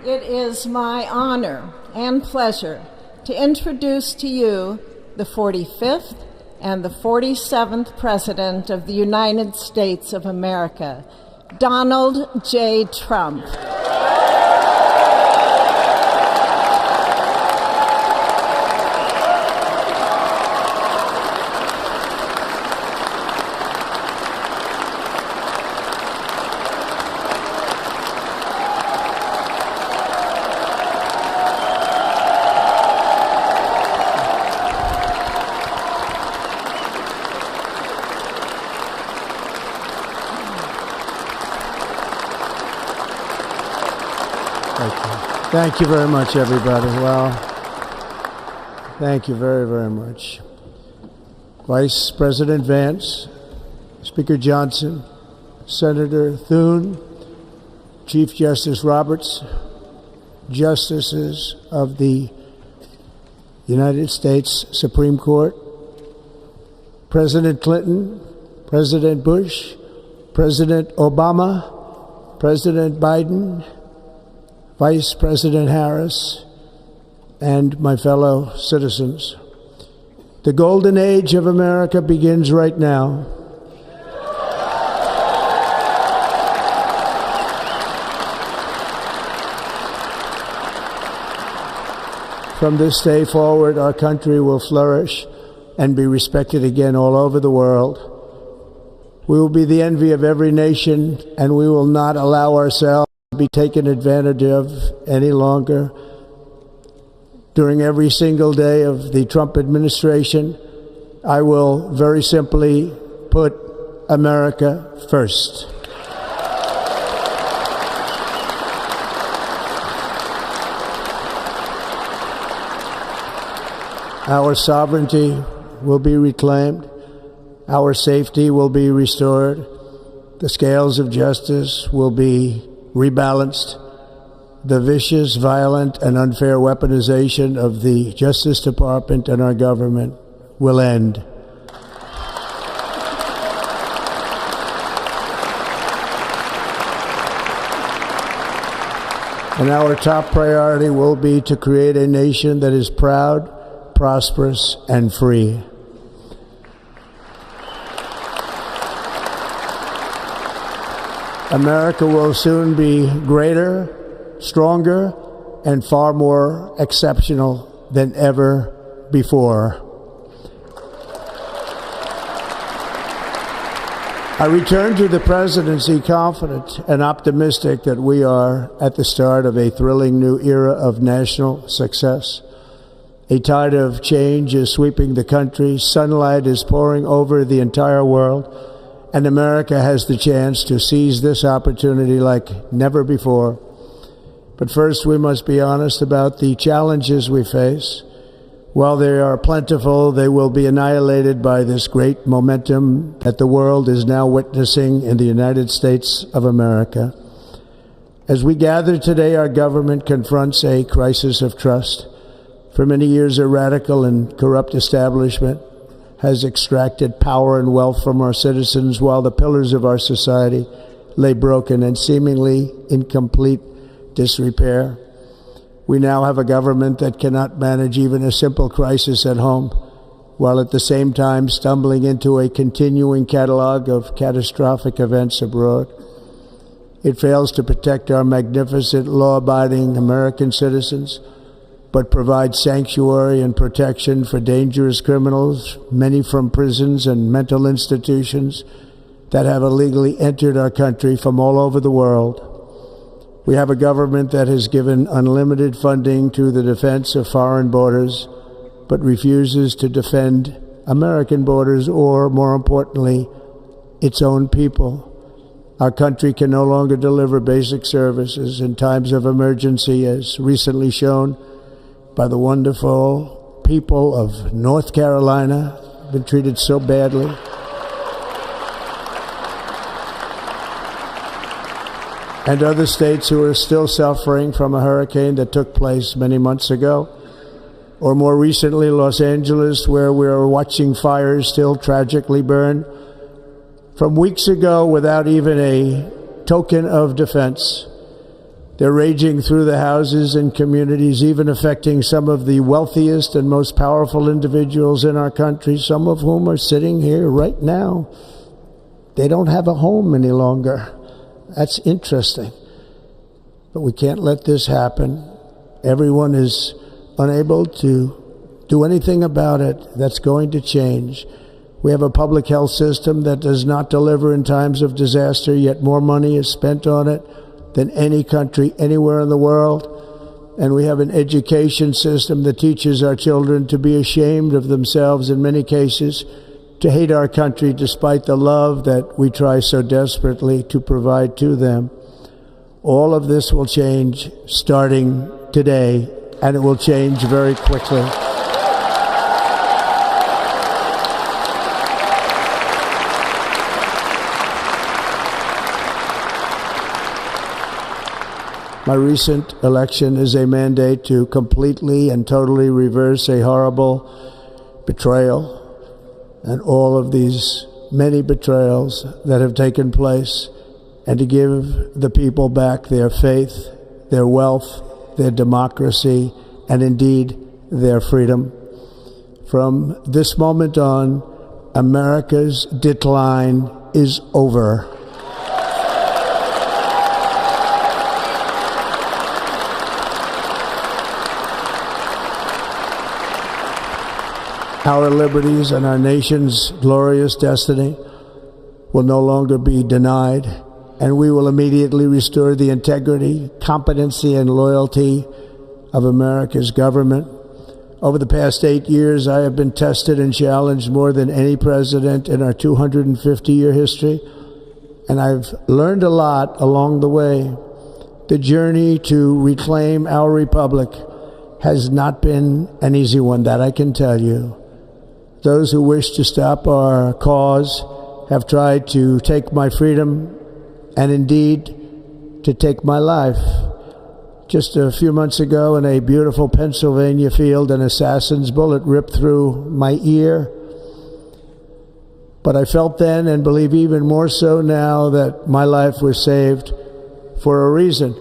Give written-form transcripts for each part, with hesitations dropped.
It is my honor and pleasure to introduce to you the 45th and the 47th President of the United States of America, Donald J. Trump. Thank you very much, everybody. Well, thank you very, very much. Vice President Vance, Speaker Johnson, Senator Thune, Chief Justice Roberts, Justices of the United States Supreme Court, President Clinton, President Bush, President Obama, President Biden, Vice President Harris, and my fellow citizens. The golden age of America begins right now. From this day forward, our country will flourish and be respected again all over the world. We will be the envy of every nation, and we will not allow ourselves be taken advantage of any longer. During every single day of the Trump administration, I will very simply put America first. Our sovereignty will be reclaimed. Our safety will be restored. The scales of justice will be rebalanced. The vicious, violent, and unfair weaponization of the Justice Department and our government will end. And our top priority will be to create a nation that is proud, prosperous, and free. America will soon be greater, stronger, and far more exceptional than ever before. I return to the presidency confident and optimistic that we are at the start of a thrilling new era of national success. A tide of change is sweeping the country, sunlight is pouring over the entire world, and America has the chance to seize this opportunity like never before. But first, we must be honest about the challenges we face. While they are plentiful, they will be annihilated by this great momentum that the world is now witnessing in the United States of America. As we gather today, our government confronts a crisis of trust. For many years, a radical and corrupt establishment has extracted power and wealth from our citizens while the pillars of our society lay broken and seemingly in complete disrepair. We now have a government that cannot manage even a simple crisis at home, while at the same time stumbling into a continuing catalog of catastrophic events abroad. It fails to protect our magnificent, law-abiding American citizens, but provides sanctuary and protection for dangerous criminals, many from prisons and mental institutions that have illegally entered our country from all over the world. We have a government that has given unlimited funding to the defense of foreign borders, but refuses to defend American borders or, more importantly, its own people. Our country can no longer deliver basic services in times of emergency, as recently shown by the wonderful people of North Carolina, been treated so badly. And other states who are still suffering from a hurricane that took place many months ago. Or more recently, Los Angeles, where we are watching fires still tragically burn from weeks ago without even a token of defense. They're raging through the houses and communities, even affecting some of the wealthiest and most powerful individuals in our country, some of whom are sitting here right now. They don't have a home any longer. That's interesting. But we can't let this happen. Everyone is unable to do anything about it. That's going to change. We have a public health system that does not deliver in times of disaster, yet more money is spent on it than any country anywhere in the world. And we have an education system that teaches our children to be ashamed of themselves in many cases, to hate our country despite the love that we try so desperately to provide to them. All of this will change starting today, and it will change very quickly. My recent election is a mandate to completely and totally reverse a horrible betrayal and all of these many betrayals that have taken place, and to give the people back their faith, their wealth, their democracy, and indeed their freedom. From this moment on, America's decline is over. Our liberties and our nation's glorious destiny will no longer be denied, and we will immediately restore the integrity, competency, and loyalty of America's government. Over the past 8 years, I have been tested and challenged more than any president in our 250-year history, and I've learned a lot along the way. The journey to reclaim our republic has not been an easy one, that I can tell you. Those who wish to stop our cause have tried to take my freedom and indeed to take my life. Just a few months ago in a beautiful Pennsylvania field, an assassin's bullet ripped through my ear. But I felt then, and believe even more so now, that my life was saved for a reason.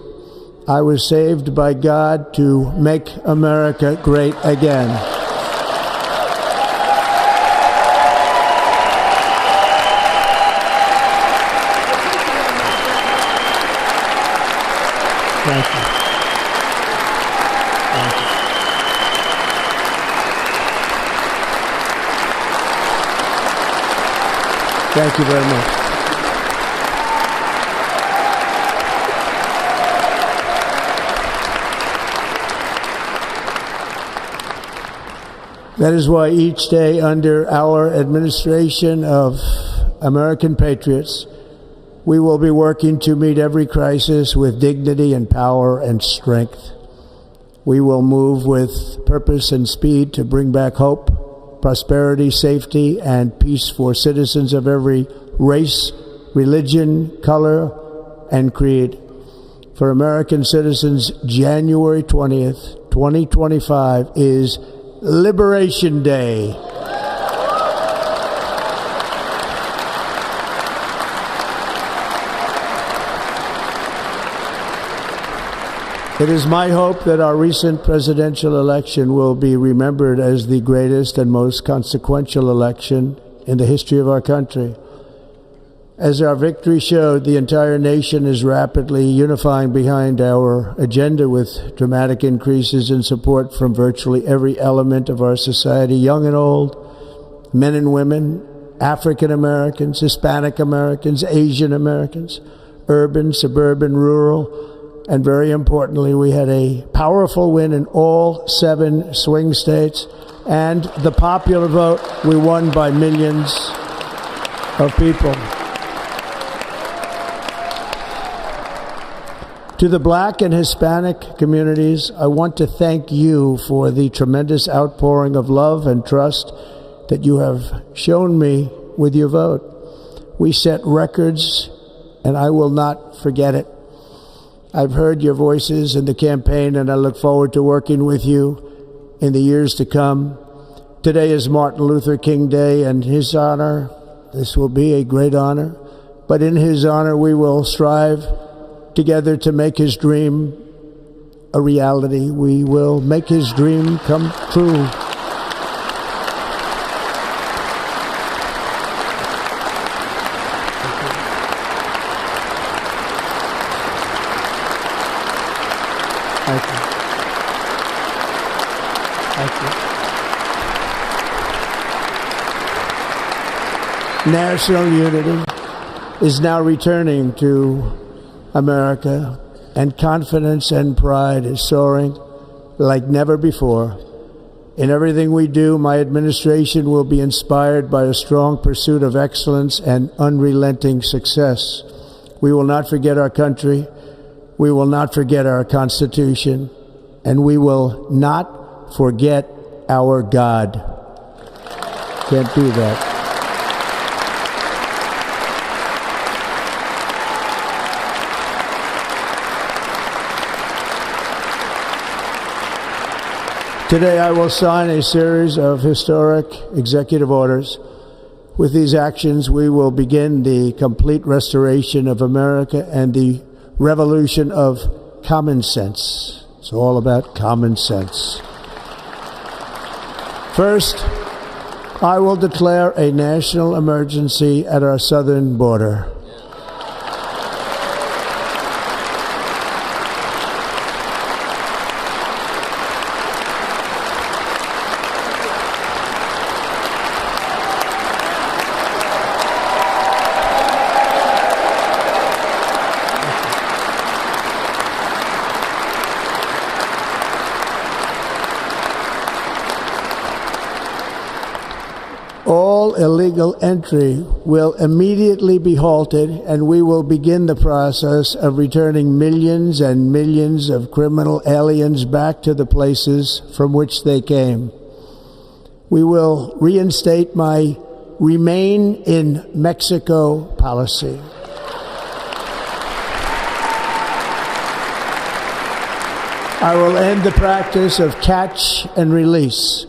I was saved by God to make America great again. Thank you. Thank you. Thank you very much. That is why each day under our administration of American patriots, we will be working to meet every crisis with dignity and power and strength. We will move with purpose and speed to bring back hope, prosperity, safety, and peace for citizens of every race, religion, color, and creed. For American citizens, January 20th, 2025 is Liberation Day. It is my hope that our recent presidential election will be remembered as the greatest and most consequential election in the history of our country. As our victory showed, the entire nation is rapidly unifying behind our agenda with dramatic increases in support from virtually every element of our society, young and old, men and women, African Americans, Hispanic Americans, Asian Americans, urban, suburban, rural. And very importantly, we had a powerful win in all 7 swing states. And the popular vote, we won by millions of people. To the Black and Hispanic communities, I want to thank you for the tremendous outpouring of love and trust that you have shown me with your vote. We set records, and I will not forget it. I've heard your voices in the campaign, and I look forward to working with you in the years to come. Today is Martin Luther King Day, and his honor, this will be a great honor, but in his honor we will strive together to make his dream a reality. We will make his dream come true. Thank you. Thank you. National unity is now returning to America, and confidence and pride is soaring like never before. In everything we do, my administration will be inspired by a strong pursuit of excellence and unrelenting success. We will not forget our country. We will not forget our Constitution, and we will not forget our God. Can't do that. Today I will sign a series of historic executive orders. With these actions, we will begin the complete restoration of America and the revolution of common sense. It's all about common sense. First, I will declare a national emergency at our southern border. All illegal entry will immediately be halted, and we will begin the process of returning millions and millions of criminal aliens back to the places from which they came. We will reinstate my Remain in Mexico policy. I will end the practice of catch and release.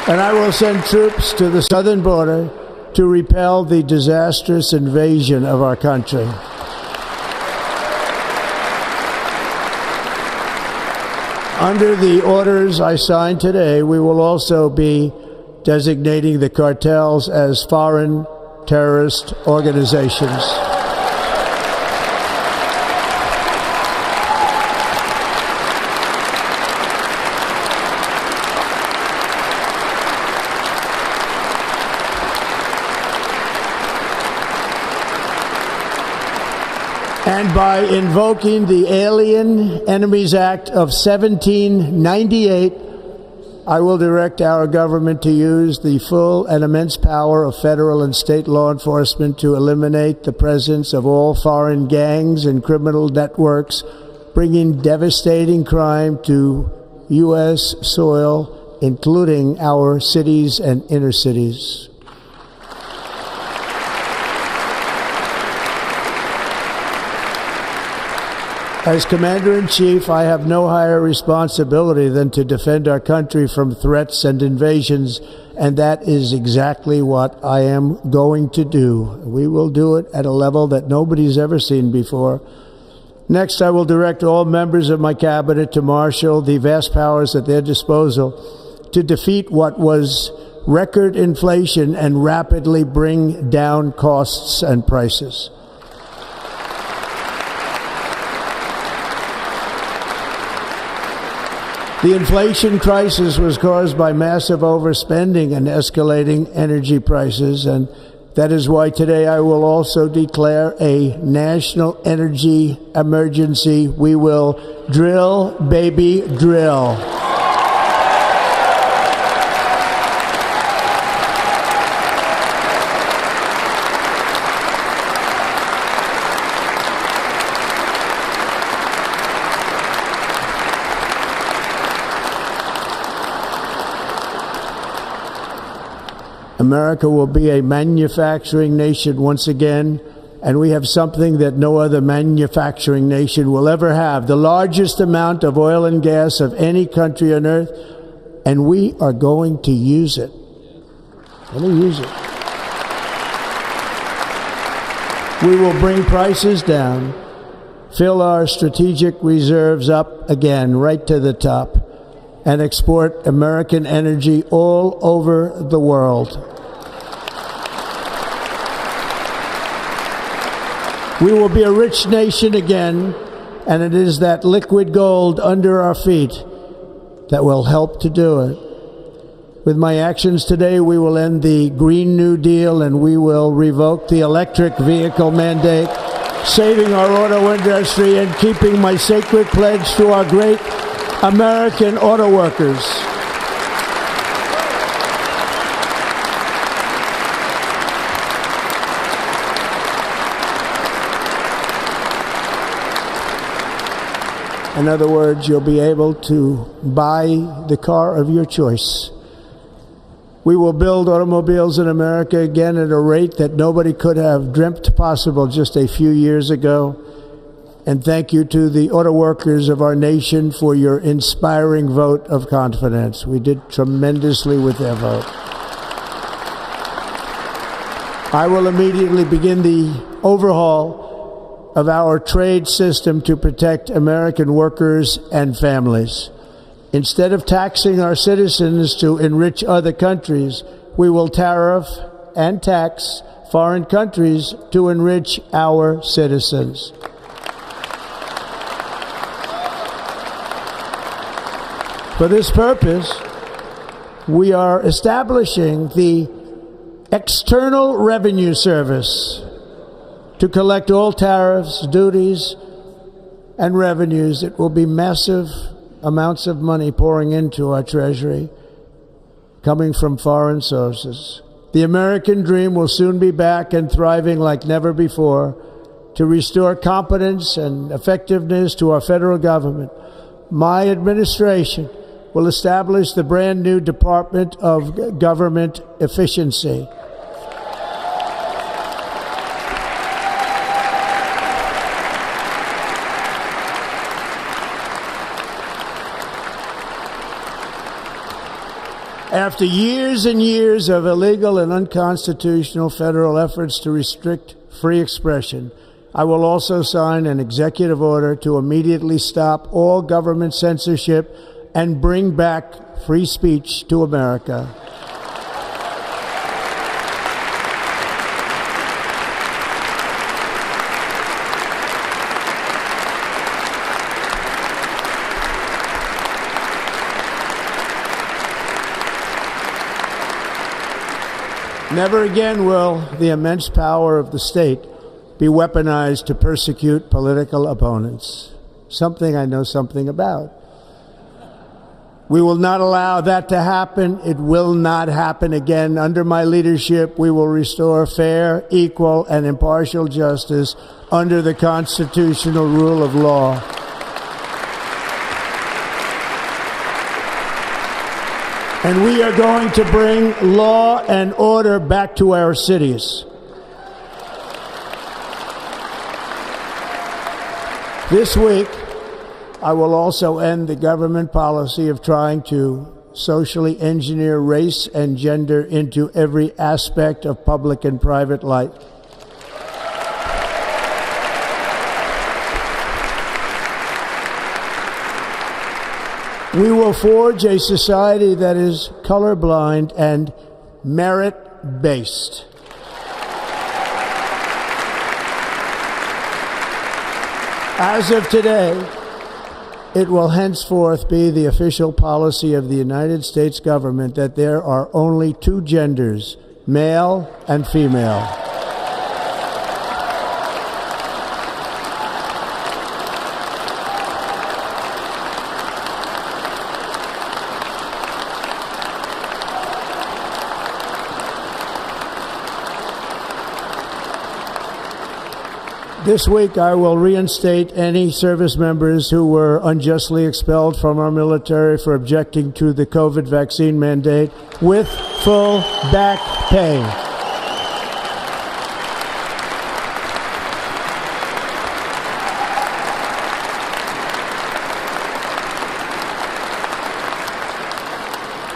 And I will send troops to the southern border to repel the disastrous invasion of our country. Under the orders I signed today, we will also be designating the cartels as foreign terrorist organizations. And by invoking the Alien Enemies Act of 1798, I will direct our government to use the full and immense power of federal and state law enforcement to eliminate the presence of all foreign gangs and criminal networks, bringing devastating crime to U.S. soil, including our cities and inner cities. As Commander-in-Chief, I have no higher responsibility than to defend our country from threats and invasions, and that is exactly what I am going to do. We will do it at a level that nobody's ever seen before. Next, I will direct all members of my cabinet to marshal the vast powers at their disposal to defeat what was record inflation and rapidly bring down costs and prices. The inflation crisis was caused by massive overspending and escalating energy prices, and that is why today I will also declare a national energy emergency. We will drill, baby, drill. America will be a manufacturing nation once again, and we have something that no other manufacturing nation will ever have, the largest amount of oil and gas of any country on earth, and we are going to use it. We're going to use it. We will bring prices down, fill our strategic reserves up again, right to the top, and export American energy all over the world. We will be a rich nation again, and it is that liquid gold under our feet that will help to do it. With my actions today, we will end the Green New Deal and we will revoke the electric vehicle mandate, saving our auto industry and keeping my sacred pledge to our great American auto workers. In other words, you'll be able to buy the car of your choice. We will build automobiles in America again at a rate that nobody could have dreamt possible just a few years ago. And thank you to the auto workers of our nation for your inspiring vote of confidence. We did tremendously with their vote. I will immediately begin the overhaul of our trade system to protect American workers and families. Instead of taxing our citizens to enrich other countries, we will tariff and tax foreign countries to enrich our citizens. For this purpose, we are establishing the External Revenue Service to collect all tariffs, duties, and revenues. It will be massive amounts of money pouring into our treasury, coming from foreign sources. The American dream will soon be back and thriving like never before to restore competence and effectiveness to our federal government. My administration will establish the brand new Department of Government Efficiency. After years and years of illegal and unconstitutional federal efforts to restrict free expression, I will also sign an executive order to immediately stop all government censorship and bring back free speech to America. Never again will the immense power of the state be weaponized to persecute political opponents, something I know something about. We will not allow that to happen. It will not happen again. Under my leadership, we will restore fair, equal, and impartial justice under the constitutional rule of law. And we are going to bring law and order back to our cities. This week, I will also end the government policy of trying to socially engineer race and gender into every aspect of public and private life. We will forge a society that is colorblind and merit-based. As of today, it will henceforth be the official policy of the United States government that there are only two genders, male and female. This week, I will reinstate any service members who were unjustly expelled from our military for objecting to the COVID vaccine mandate with full back pay.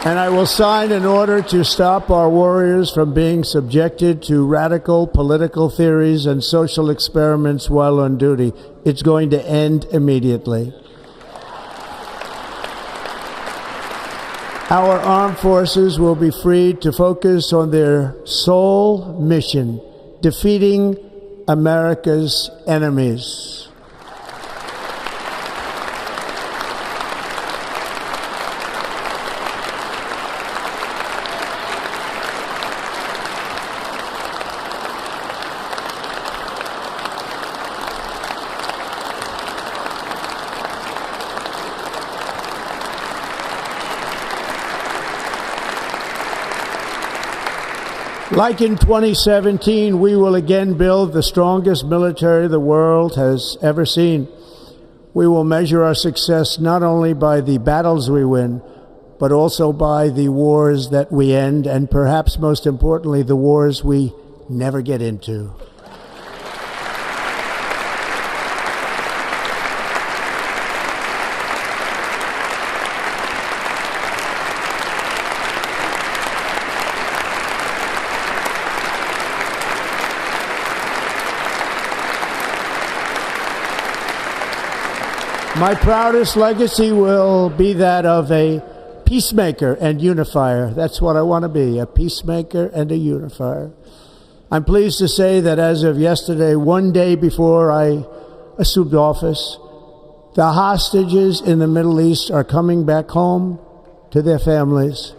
And I will sign an order to stop our warriors from being subjected to radical political theories and social experiments while on duty. It's going to end immediately. Our armed forces will be freed to focus on their sole mission, defeating America's enemies. Like in 2017, we will again build the strongest military the world has ever seen. We will measure our success not only by the battles we win, but also by the wars that we end, and perhaps most importantly, the wars we never get into. My proudest legacy will be that of a peacemaker and unifier. That's what I want to be, a peacemaker and a unifier. I'm pleased to say that as of yesterday, one day before I assumed office, the hostages in the Middle East are coming back home to their families.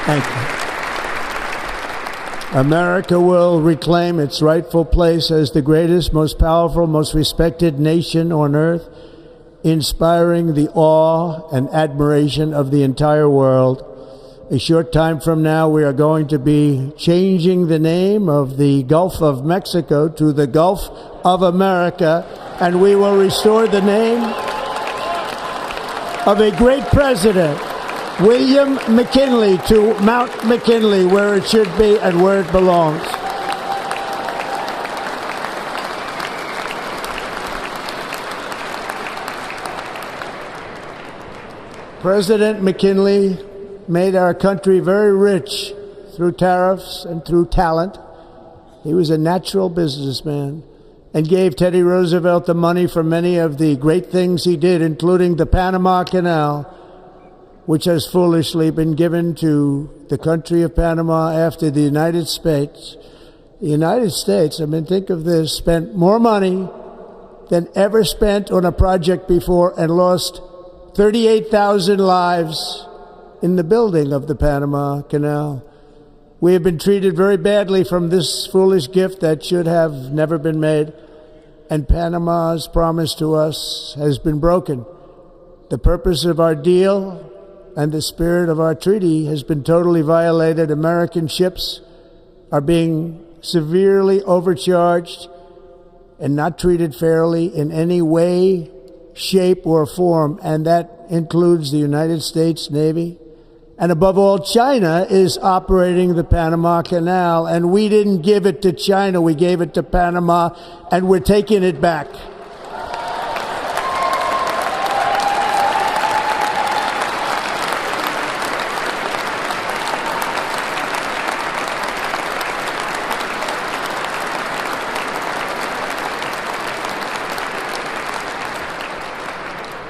Thank you. America will reclaim its rightful place as the greatest, most powerful, most respected nation on earth, inspiring the awe and admiration of the entire world. A short time from now, we are going to be changing the name of the Gulf of Mexico to the Gulf of America, and we will restore the name of a great president, William McKinley, to Mount McKinley, where it should be and where it belongs. President McKinley made our country very rich through tariffs and through talent. He was a natural businessman and gave Teddy Roosevelt the money for many of the great things he did, including the Panama Canal, which has foolishly been given to the country of Panama after the United States. The United States, I mean, think of this, spent more money than ever spent on a project before and lost 38,000 lives in the building of the Panama Canal. We have been treated very badly from this foolish gift that should have never been made, and Panama's promise to us has been broken. The purpose of our deal and the spirit of our treaty has been totally violated. American ships are being severely overcharged and not treated fairly in any way, shape, or form, and that includes the United States Navy. And above all, China is operating the Panama Canal, and we didn't give it to China, we gave it to Panama, and we're taking it back.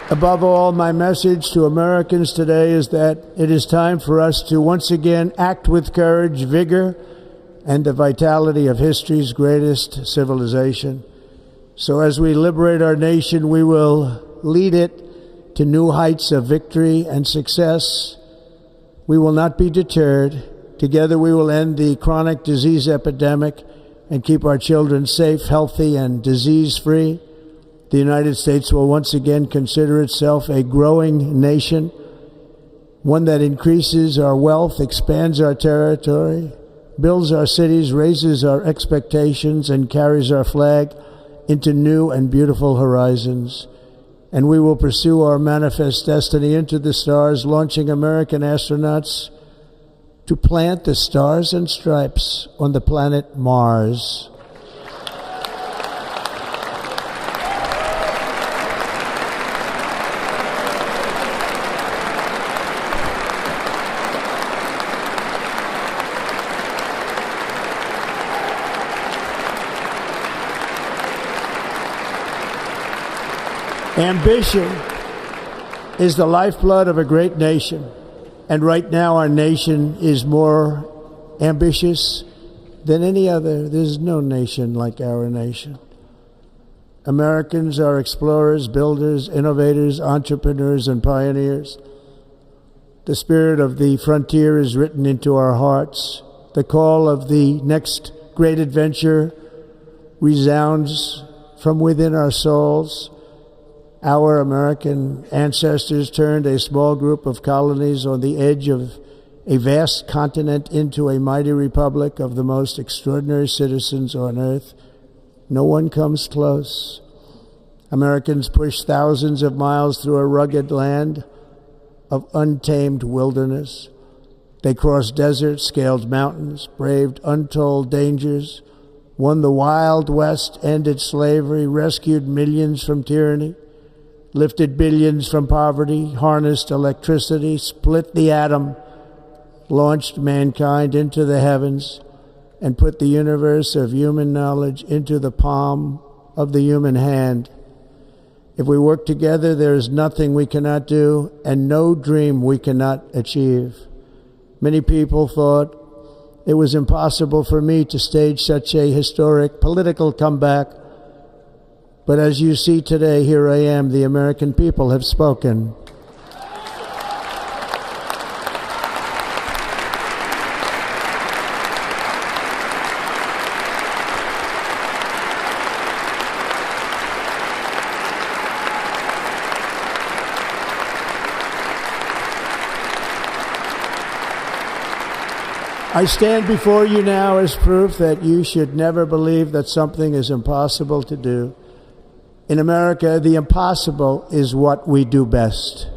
Above all, my message to Americans today is that it is time for us to once again act with courage, vigor, and the vitality of history's greatest civilization. So as we liberate our nation, we will lead it to new heights of victory and success. We will not be deterred. Together we will end the chronic disease epidemic and keep our children safe, healthy, and disease-free. The United States will once again consider itself a growing nation, one that increases our wealth, expands our territory, builds our cities, raises our expectations, and carries our flag into new and beautiful horizons. and we will pursue our manifest destiny into the stars, launching American astronauts to plant the stars and stripes on the planet Mars. Ambition is the lifeblood of a great nation, and right now our nation is more ambitious than any other. There's no nation like our nation. Americans are explorers, builders, innovators, entrepreneurs, and pioneers. The spirit of the frontier is written into our hearts. The call of the next great adventure resounds from within our souls. Our American ancestors turned a small group of colonies on the edge of a vast continent into a mighty republic of the most extraordinary citizens on earth. No one comes close. Americans pushed thousands of miles through a rugged land of untamed wilderness. They crossed deserts, scaled mountains, braved untold dangers, won the Wild West, ended slavery, rescued millions from tyranny, lifted billions from poverty, harnessed electricity, split the atom, launched mankind into the heavens, and put the universe of human knowledge into the palm of the human hand. If we work together, there is nothing we cannot do and no dream we cannot achieve. Many people thought it was impossible for me to stage such a historic political comeback. But as you see today, here I am. The American people have spoken. I stand before you now as proof that you should never believe that something is impossible to do. In America, the impossible is what we do best.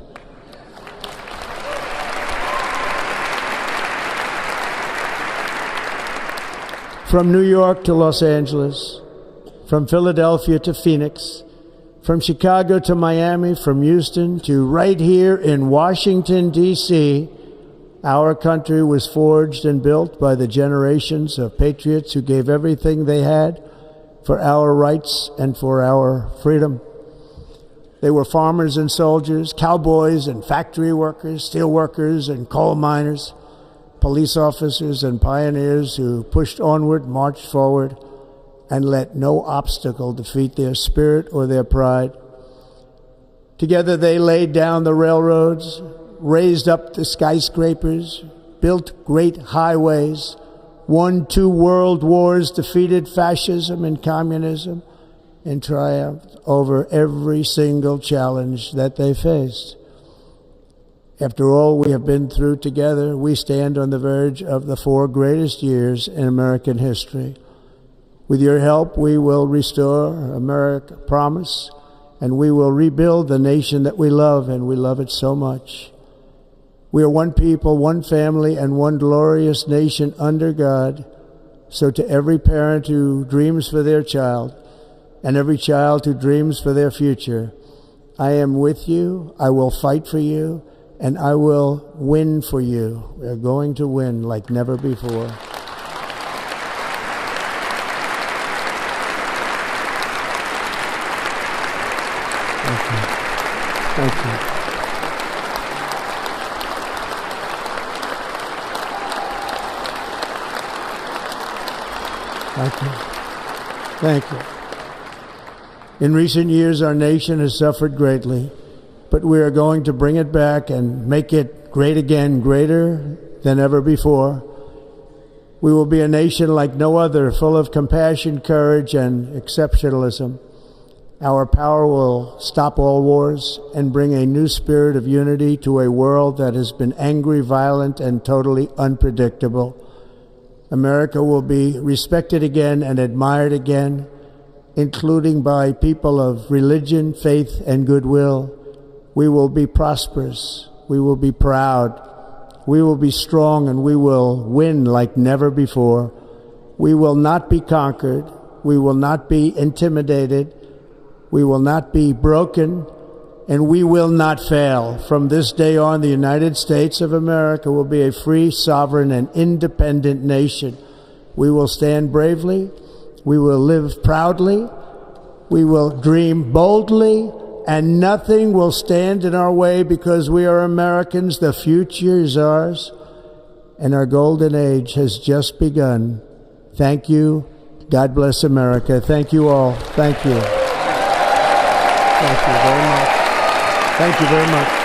From New York to Los Angeles, from Philadelphia to Phoenix, from Chicago to Miami, from Houston to right here in Washington, D.C., our country was forged and built by the generations of patriots who gave everything they had for our rights and for our freedom. They were farmers and soldiers, cowboys and factory workers, steel workers and coal miners, police officers and pioneers who pushed onward, marched forward, and let no obstacle defeat their spirit or their pride. Together they laid down the railroads, raised up the skyscrapers, built great highways, won 2 world wars, defeated fascism and communism, and triumphed over every single challenge that they faced. After all we have been through together, we stand on the verge of the 4 greatest years in American history. With your help, we will restore America, promise, and we will rebuild the nation that we love, and we love it so much. We are one people, one family, and one glorious nation under God. So to every parent who dreams for their child, and every child who dreams for their future, I am with you, I will fight for you, and I will win for you. We are going to win like never before. Thank you. Thank you. Thank you. Thank you. In recent years, our nation has suffered greatly, but we are going to bring it back and make it great again, greater than ever before. We will be a nation like no other, full of compassion, courage, and exceptionalism. Our power will stop all wars and bring a new spirit of unity to a world that has been angry, violent, and totally unpredictable. America will be respected again and admired again, including by people of religion, faith, and goodwill. We will be prosperous. We will be proud. We will be strong, and we will win like never before. We will not be conquered. We will not be intimidated. We will not be broken, and we will not fail. From this day on, the United States of America will be a free, sovereign, and independent nation. We will stand bravely. We will live proudly. We will dream boldly, and nothing will stand in our way because we are Americans. The future is ours, and our golden age has just begun. Thank you. God bless America. Thank you all. Thank you. Thank you very much. Thank you very much.